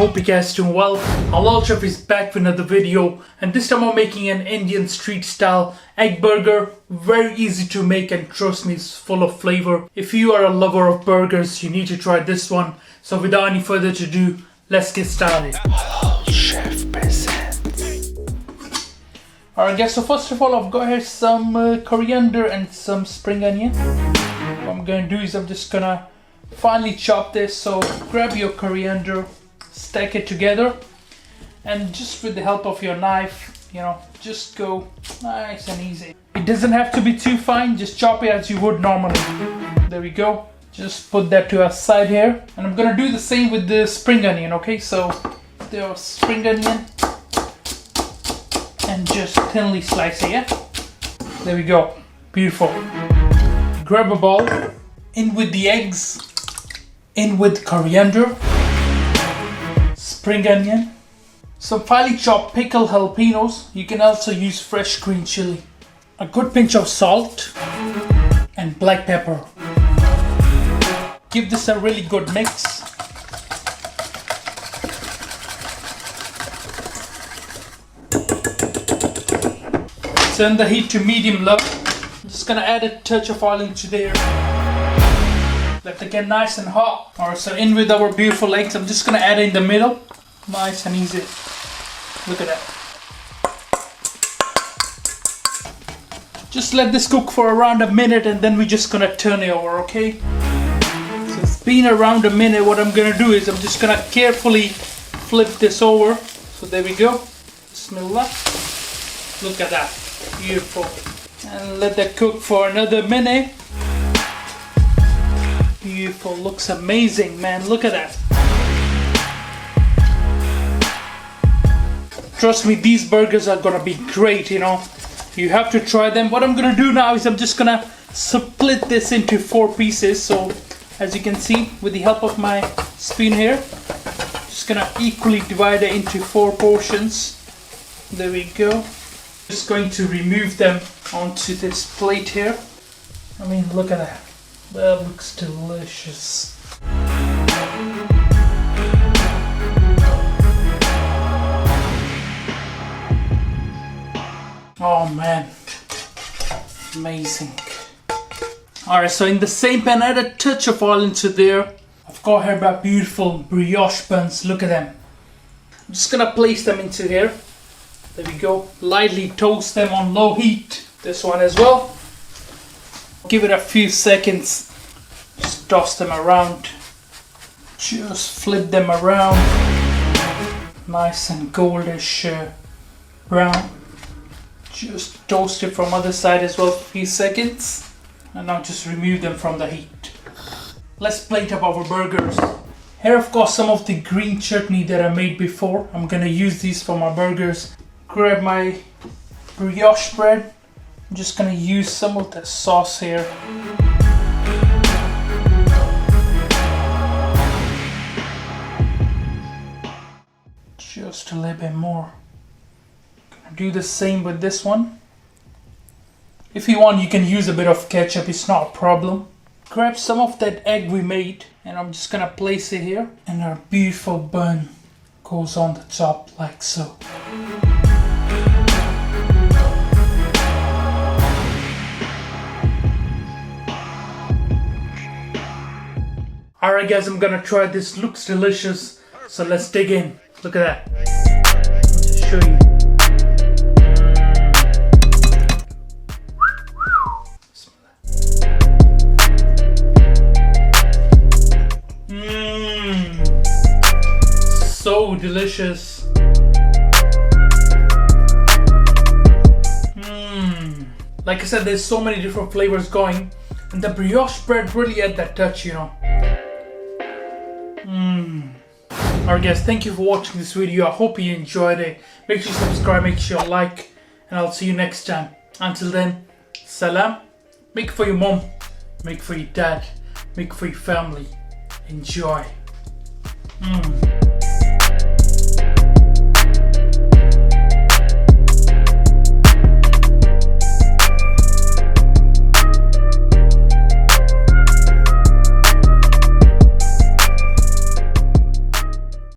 hope you guys are doing well. Halal Chef is back with another video, and this time I'm making an Indian street style egg burger. Very easy to make, and trust me, it's full of flavor. If you are a lover of burgers, you need to try this one. So without any further ado, let's get started. Halal Chef presents. Alright guys, so first of all I've got here some coriander and some spring onion. What I'm gonna do is I'm just gonna finely chop this. So grab your coriander, stack it together, and just with the help of your knife, just go nice and easy. It doesn't have to be too fine, just chop it as you would normally. There we go. Just put that to our side here, and I'm gonna do the same with the spring onion. Okay, so the spring onion, and just thinly slice it. Yeah, there we go. Beautiful. Grab a bowl, in with the eggs, in with coriander, spring onion, some finely chopped pickled jalapenos. You can also use fresh green chili, a good pinch of salt, and black pepper. Give this a really good mix. Turn the heat to medium low. I'm just gonna add a touch of oil into there. Let it get nice and hot. Alright, so in with our beautiful eggs. I'm just gonna add it in the middle. Nice and easy. Look at that. Just let this cook for around a minute, and then we're just gonna turn it over, okay? So it's been around a minute. What I'm gonna do is I'm just gonna carefully flip this over. So there we go. Bismillah. Look at that. Beautiful. And let that cook for another minute. Beautiful. Looks amazing, man. Look at that. Trust me, these burgers are gonna be great, You have to try them. What I'm gonna do now is I'm just gonna split this into 4 pieces. So as you can see, with the help of my spoon here, just gonna equally divide it into 4 portions. There we go. Just going to remove them onto this plate here. I mean, look at that. That looks delicious. Oh man, amazing. Alright, so in the same pan, add a touch of oil into there. I've got here my beautiful brioche buns. Look at them. I'm just gonna place them into here. There we go. Lightly toast them on low heat. This one as well. Give it a few seconds. Just toss them around. Just flip them around. Nice and goldish brown. Just toast it from other side as well for a few seconds. And now just remove them from the heat. Let's plate up our burgers. Here I've got some of the green chutney that I made before. I'm gonna use these for my burgers. Grab my brioche bread. I'm just gonna use some of the sauce here. Just a little bit more. Gonna do the same with this one. If you want, you can use a bit of ketchup, it's not a problem. Grab some of that egg we made, and I'm just gonna place it here. And our beautiful bun goes on the top like so. Alright guys, I'm gonna try this. Looks delicious. So let's dig in. Look at that. I'll just show you. So delicious. Like I said, there's so many different flavors going, and the brioche bread really had that touch, Alright guys, thank you for watching this video. I hope you enjoyed it. Make sure you subscribe, make sure you like, and I'll see you next time. Until then, salam. Make for your mom, make for your dad, make for your family. Enjoy.